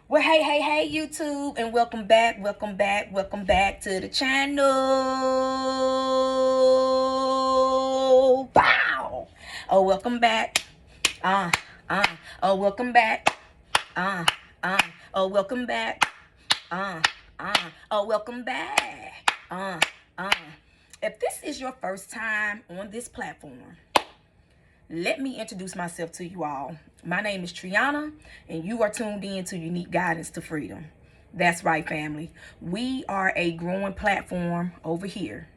Well, hey, YouTube, and welcome back to the channel. Wow. Oh, welcome back. Uh, oh, welcome back. Uh, uh. Oh, welcome back. Uh, Oh, welcome back. Uh. If this is your first time on this platform, let me introduce myself to you all. My name is Triana, and you are tuned in to Unique Guidance to Freedom. That's right, family. We are a growing platform over here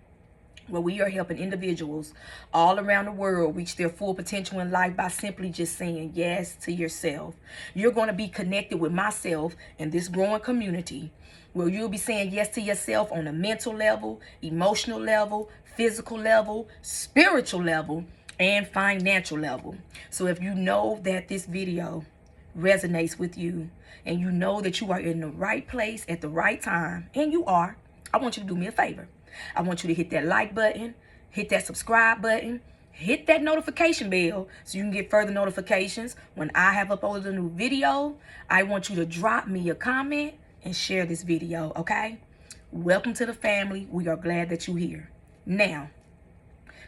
where we are helping individuals all around the world reach their full potential in life by simply just saying yes to yourself. You're going to be connected with myself in this growing community where you'll be saying yes to yourself on a mental level, emotional level, physical level, spiritual level, and financial level. So if you know that this video resonates with you and you know that you are in the right place at the right time, and you are, I want you to do me a favor. I want you to hit that like button, hit that subscribe button, hit that notification bell so you can get further notifications when I have uploaded a new video. I want you to drop me a comment and share this video, okay? Welcome to the family. We are glad that you're here. Now,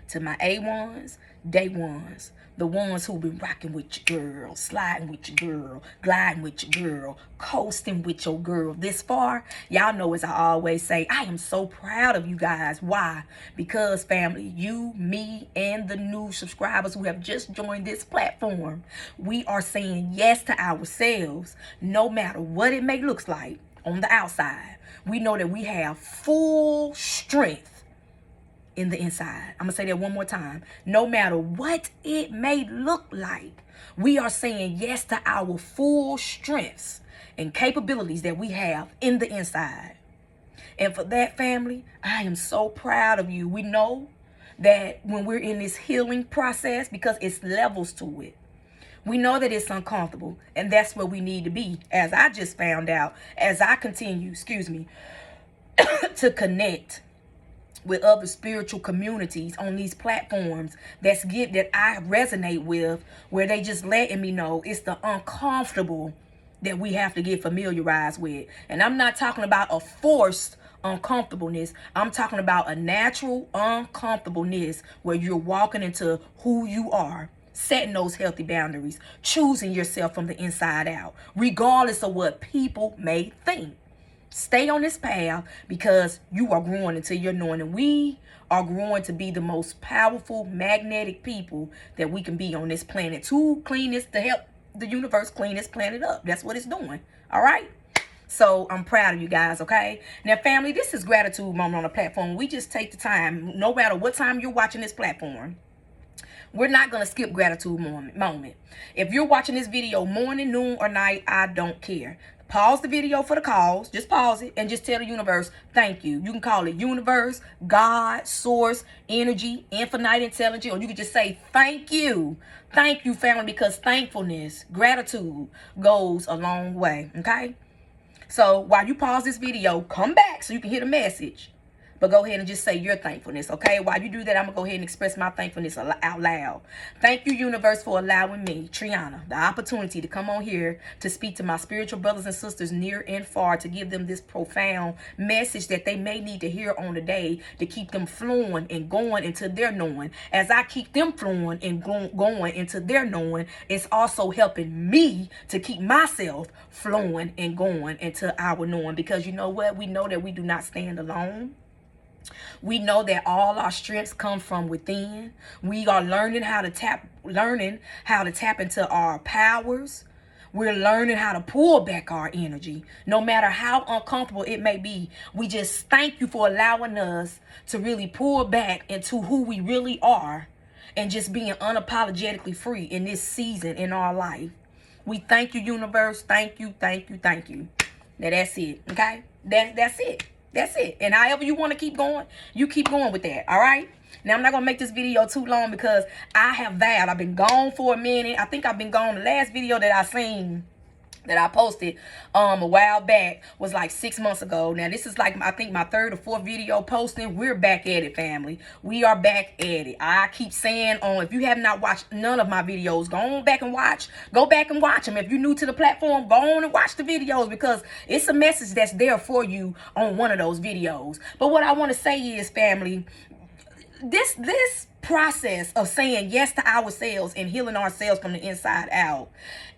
to my A1s, day ones, the ones who been rocking with your girl, sliding with your girl, gliding with your girl, coasting with your girl this far. Y'all know, as I always say, I am so proud of you guys. Why? Because, family, you, me, and the new subscribers who have just joined this platform, we are saying yes to ourselves no matter what it may look like on the outside. We know that we have full strength in the inside. I'm gonna say that one more time. No matter what it may look like, we are saying yes to our full strengths and capabilities that we have in the inside. And for that, family, I am so proud of you. We know that when we're in this healing process, because it's levels to it, we know that it's uncomfortable, and that's where we need to be, as I just found out, as I continue, to connect with other spiritual communities on these platforms that I resonate with, where they just letting me know it's the uncomfortable that we have to get familiarized with. And I'm not talking about a forced uncomfortableness. I'm talking about a natural uncomfortableness where you're walking into who you are, setting those healthy boundaries, choosing yourself from the inside out, regardless of what people may think. Stay on this path because you are growing into your knowing, and we are growing to be the most powerful magnetic people that we can be on this planet to help the universe clean this planet up. That's what it's doing. All right. So I'm proud of you guys, okay? Now, family, this is Gratitude Moment on the platform. We just take the time, no matter what time you're watching this platform. We're not going to skip gratitude moment. If you're watching this video morning, noon, or night, I don't care. Pause the video for the calls. Just pause it and just tell the universe, thank you. You can call it universe, God, source, energy, infinite intelligence, or you can just say thank you. Thank you, family, because thankfulness, gratitude goes a long way, okay? So while you pause this video, come back so you can hear the message. But go ahead and just say your thankfulness, okay? While you do that, I'm going to go ahead and express my thankfulness out loud. Thank you, universe, for allowing me, Triana, the opportunity to come on here to speak to my spiritual brothers and sisters near and far, to give them this profound message that they may need to hear on the day to keep them flowing and going into their knowing. As I keep them flowing and going into their knowing, it's also helping me to keep myself flowing and going into our knowing. Because you know what? We know that we do not stand alone. We know that all our strengths come from within. We are learning how to tap into our powers. We're learning how to pull back our energy, no matter how uncomfortable it may be. We just thank you for allowing us to really pull back into who we really are and just being unapologetically free in this season in our life. We thank you, universe. Thank you, thank you, thank you. Now that's it, okay? That's it. That's it. And however you want to keep going, you keep going with that. All right. Now, I'm not going to make this video too long because I have vowed. I've been gone for a minute. I think I've been gone. The last video that I seen that I posted a while back was like 6 months ago. Now this is like I think my third or fourth video posting. We're back at it, family. We are back at it. I keep saying if you have not watched none of my videos, go on back and watch. Go back and watch them. If you're new to the platform, go on and watch the videos, because it's a message that's there for you on one of those videos. But what I want to say is, family, this process of saying yes to ourselves and healing ourselves from the inside out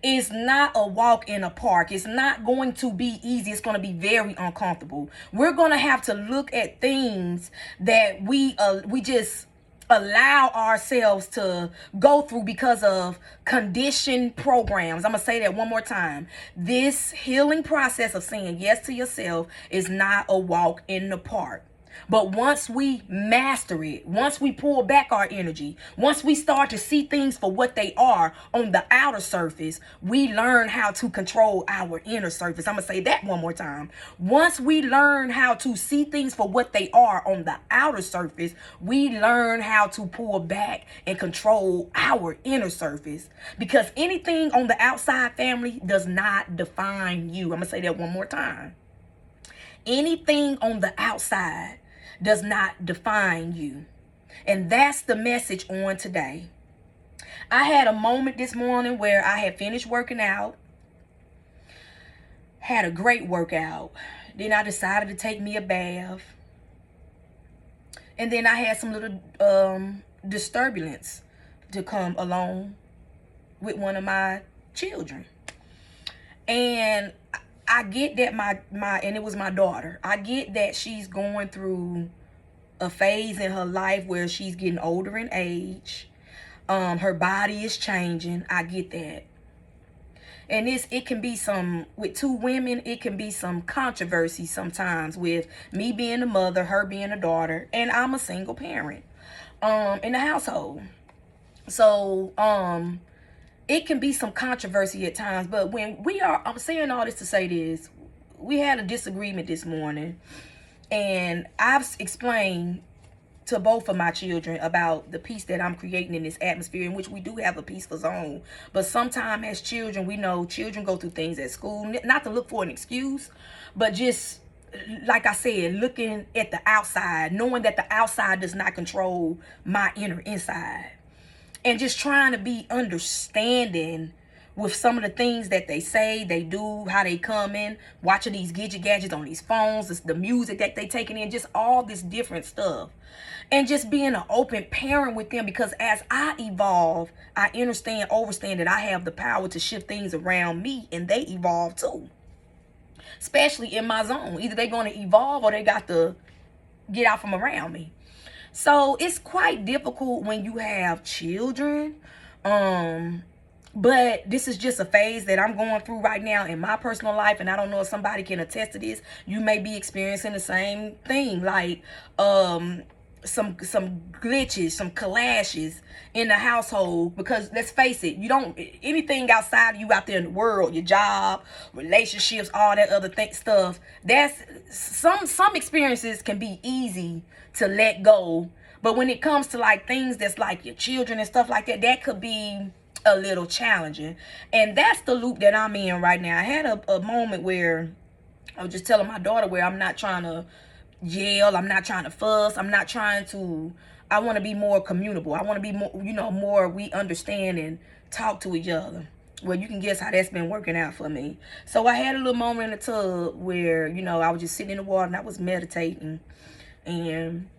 is not a walk in a park. It's not going to be easy. It's going to be very uncomfortable. We're going to have to look at things that we just allow ourselves to go through because of conditioned programs. I'm going to say that one more time. This healing process of saying yes to yourself is not a walk in the park. But once we master it, once we pull back our energy, once we start to see things for what they are on the outer surface, we learn how to control our inner surface. I'm going to say that one more time. Once we learn how to see things for what they are on the outer surface, we learn how to pull back and control our inner surface. Because anything on the outside, family, does not define you. I'm going to say that one more time. Anything on the outside does not define you. And that's the message on today. I had a moment this morning where I had finished working out, had a great workout. Then I decided to take me a bath. And then I had some little disturbance to come along with one of my children. And I get that and it was my daughter. I get that she's going through a phase in her life where she's getting older in age. Her body is changing. I get that. And it can be with two women, it can be some controversy sometimes with me being a mother, her being a daughter, and I'm a single parent in the household. So, it can be some controversy at times, but I'm saying all this to say this. We had a disagreement this morning, and I've explained to both of my children about the peace that I'm creating in this atmosphere, in which we do have a peaceful zone. But sometimes as children, we know children go through things at school, not to look for an excuse, but just, like I said, looking at the outside, knowing that the outside does not control my inner inside. And just trying to be understanding with some of the things that they say, they do, how they come in, watching these gadgets on these phones, the music that they taking in, just all this different stuff. And just being an open parent with them, because as I evolve, I understand that I have the power to shift things around me, and they evolve too. Especially in my zone. Either they're going to evolve or they got to get out from around me. So it's quite difficult when you have children. But this is just a phase that I'm going through right now in my personal life. And I don't know if somebody can attest to this. You may be experiencing the same thing. Like some glitches, some clashes in the household. Because let's face it, anything outside of you out there in the world, your job, relationships, all that other stuff, that's some experiences can be easy to let go. But when it comes to like things that's like your children and stuff like that, that could be a little challenging. And that's the loop that I'm in right now. I had a moment where I was just telling my daughter where I'm not trying to yell, I'm not trying to fuss, I want to be more communicable. I want to be more we understand and talk to each other. Well, you can guess how that's been working out for me. So I had a little moment in the tub where, I was just sitting in the water and I was meditating. And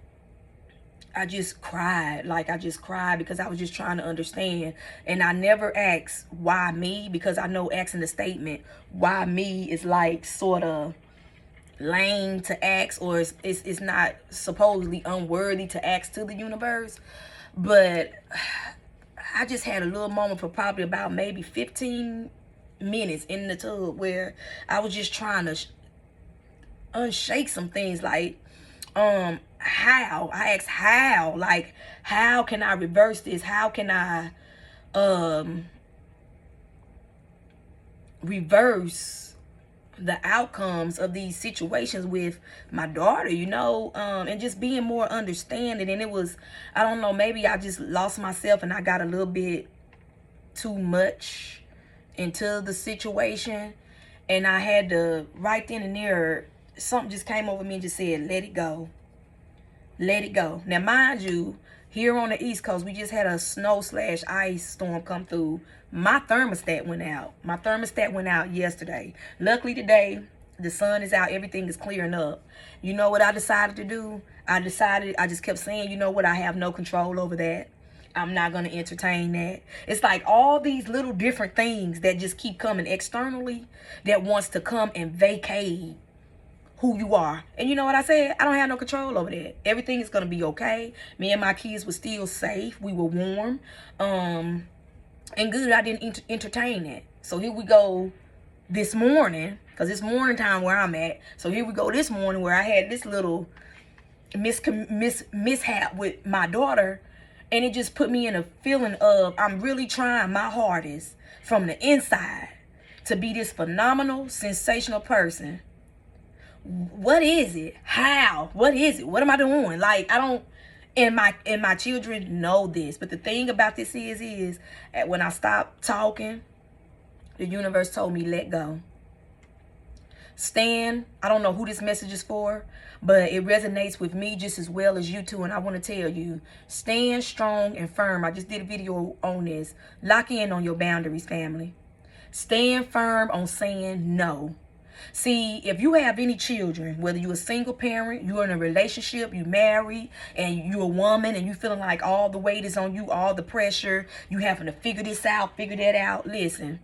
I just cried. I just cried because I was just trying to understand. And I never asked why me, because I know asking the statement, why me, is like sort of lame to ask, or it's not supposedly unworthy to ask to the universe. But I just had a little moment for probably about maybe 15 minutes in the tub where I was just trying to unshake some things. How? I asked how? How can I reverse this? How can I reverse the outcomes of these situations with my daughter, and just being more understanding. And it was, I don't know, maybe I just lost myself and I got a little bit too much into the situation, and I had to, right then and there, something just came over me and just said, let it go. Let it go. Now, mind you, here on the East Coast, we just had a snow/ice storm come through. My thermostat went out. My thermostat went out yesterday. Luckily today, the sun is out. Everything is clearing up. You know what I decided to do? I just kept saying, you know what? I have no control over that. I'm not going to entertain that. It's like all these little different things that just keep coming externally that wants to come and vacate who you are. And you know what I said? I don't have no control over that. Everything is going to be okay. Me and my kids were still safe. We were warm. And good, I didn't entertain that. So here we go this morning, because it's morning time where I'm at. So here we go this morning where I had this little mishap with my daughter. And it just put me in a feeling of I'm really trying my hardest from the inside to be this phenomenal, sensational person. What is it? How? What is it? What am I doing? Like, I don't, and my children know this. But the thing about this is when I stopped talking, the universe told me, let go. Stand. I don't know who this message is for, but it resonates with me just as well as you too. And I want to tell you, stand strong and firm. I just did a video on this. Lock in on your boundaries, family. Stand firm on saying no. See, if you have any children, whether you're a single parent, you're in a relationship, you married, and you're a woman, and you feeling like all the weight is on you, all the pressure, you having to figure this out, figure that out, listen.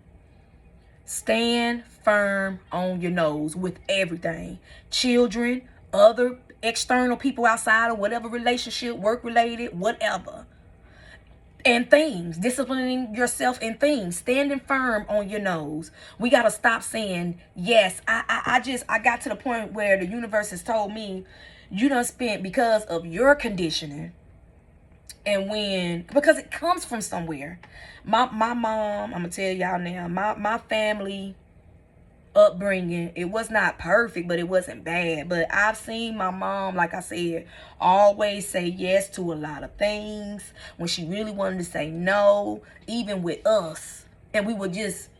Stand firm on your nose with everything. Children, other external people outside of whatever relationship, work-related, whatever. And things, disciplining yourself in things, standing firm on your nose. We got to stop saying, yes, I got to the point where the universe has told me you done spent because of your conditioning. And because it comes from somewhere. My mom, I'm going to tell y'all now, my family upbringing, it was not perfect, but it wasn't bad. But I've seen my mom, like I said, always say yes to a lot of things when she really wanted to say no, even with us. And we would just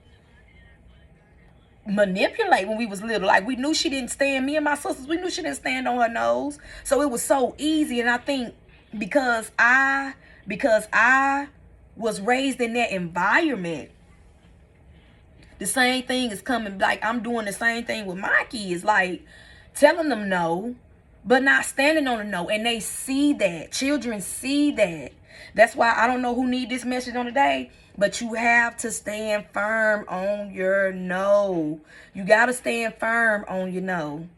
manipulate when we was little. Like, we knew she didn't stand, me and my sisters, we knew she didn't stand on her nose. So it was so easy. And I think because I was raised in that environment, the same thing is coming. Like, I'm doing the same thing with my kids, like telling them no, but not standing on the no. And they see that. Children see that. That's why I don't know who need this message on today, but you have to stand firm on your no. You got to stand firm on your no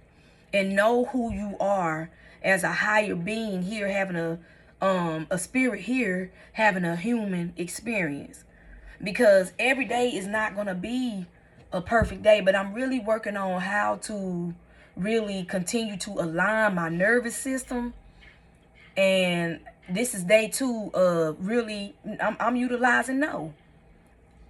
and know who you are as a higher being here, having a spirit here, having a human experience. Because every day is not going to be a perfect day. But I'm really working on how to really continue to align my nervous system. And this is day 2 of really, I'm utilizing no.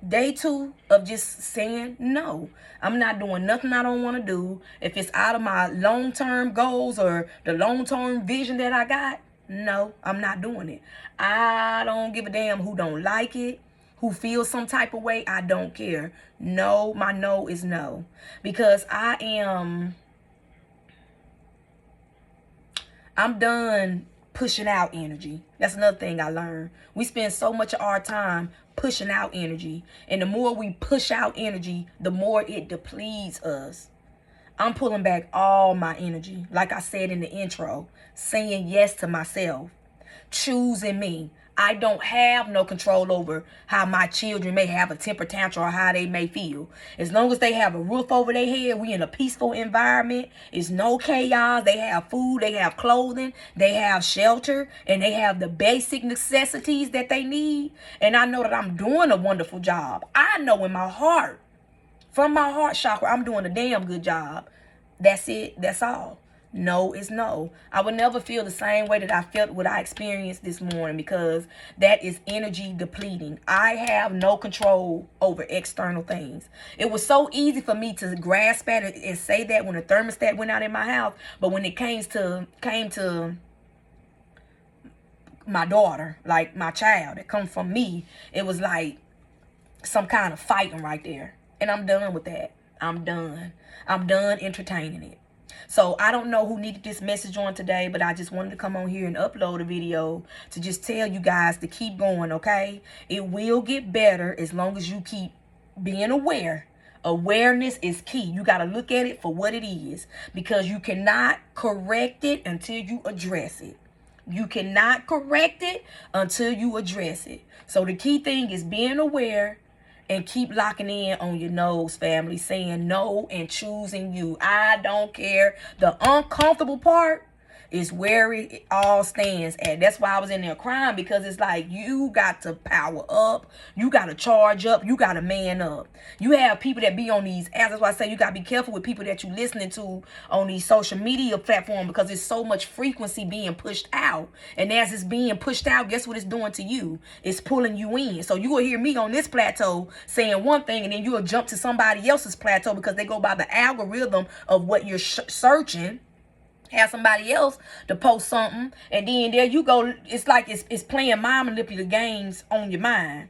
Day 2 of just saying no. I'm not doing nothing I don't want to do. If it's out of my long-term goals or the long-term vision that I got, no, I'm not doing it. I don't give a damn who don't like it, who feels some type of way. I don't care. No, my no is no. Because I'm done pushing out energy. That's another thing I learned. We spend so much of our time pushing out energy. And the more we push out energy, the more it depletes us. I'm pulling back all my energy. Like I said in the intro, saying yes to myself, choosing me. I don't have no control over how my children may have a temper tantrum or how they may feel. As long as they have a roof over their head, we in a peaceful environment. It's no chaos. They have food, they have clothing, they have shelter, and they have the basic necessities that they need. And I know that I'm doing a wonderful job. I know in my heart, from my heart chakra, I'm doing a damn good job. That's it. That's all. No is no. I would never feel the same way that I felt what I experienced this morning, because that is energy depleting. I have no control over external things. It was so easy for me to grasp at it and say that when the thermostat went out in my house, but when it came to my daughter, like my child that comes from me, it was like some kind of fighting right there. And I'm done with that. I'm done. I'm done entertaining it. So I don't know who needed this message on today, but I just wanted to come on here and upload a video to just tell you guys to keep going, okay? It will get better as long as you keep being aware. Awareness is key. You got to look at it for what it is, because you cannot correct it until you address it. You cannot correct it until you address it. So the key thing is being aware and keep locking in on your nose, family, saying no and choosing you. I don't care. The uncomfortable part is where it all stands at. That's why I was in there crying, because it's like you got to power up. You got to charge up. You got to man up. You have people that be on these apps. That's why I say you got to be careful with people that you listening to on these social media platforms, because there's so much frequency being pushed out. And as it's being pushed out, guess what it's doing to you? It's pulling you in. So you will hear me on this plateau saying one thing, and then you'll jump to somebody else's plateau because they go by the algorithm of what you're searching. Have somebody else to post something, and then there you go. It's like it's playing mind manipulative games on your mind.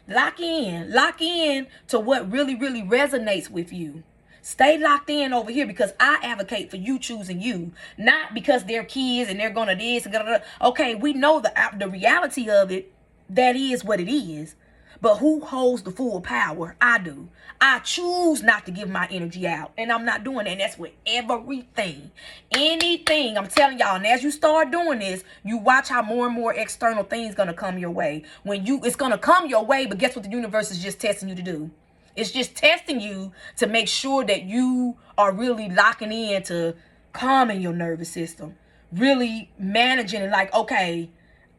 Lock in to what really resonates with you. Stay locked in over here, because I advocate for you choosing you, not because they're kids and they're gonna this and gonna. Okay, we know the reality of it. That is what it is. But who holds the full power? I do. I choose not to give my energy out. And I'm not doing that. And that's with everything. Anything. I'm telling y'all. And as you start doing this, you watch how more and more external things going to come your way. It's going to come your way, but guess what the universe is just testing you to do? It's just testing you to make sure that you are really locking in to calming your nervous system. Really managing it, like, okay,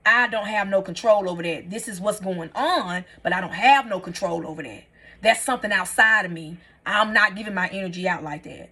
I don't have no control over that. This is what's going on, but I don't have no control over that. That's something outside of me. I'm not giving my energy out like that.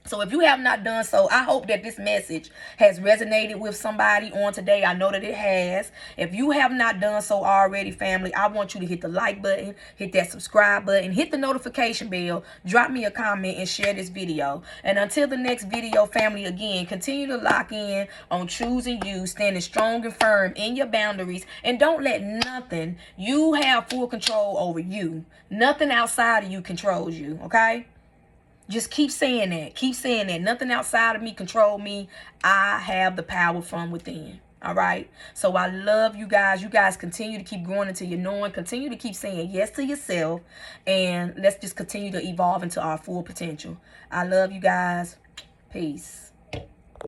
So if you have not done so, I hope that this message has resonated with somebody on today. I know that it has. If you have not done so already, family, I want you to hit the like button, hit that subscribe button, hit the notification bell, drop me a comment, and share this video. And until the next video, family, again, continue to lock in on choosing you, standing strong and firm in your boundaries, and don't let nothing, you have full control over you. Nothing outside of you controls you, okay? Just keep saying that. Keep saying that. Nothing outside of me control me. I have the power from within. All right. So I love you guys. You guys continue to keep growing into your knowing. Continue to keep saying yes to yourself. And let's just continue to evolve into our full potential. I love you guys. Peace.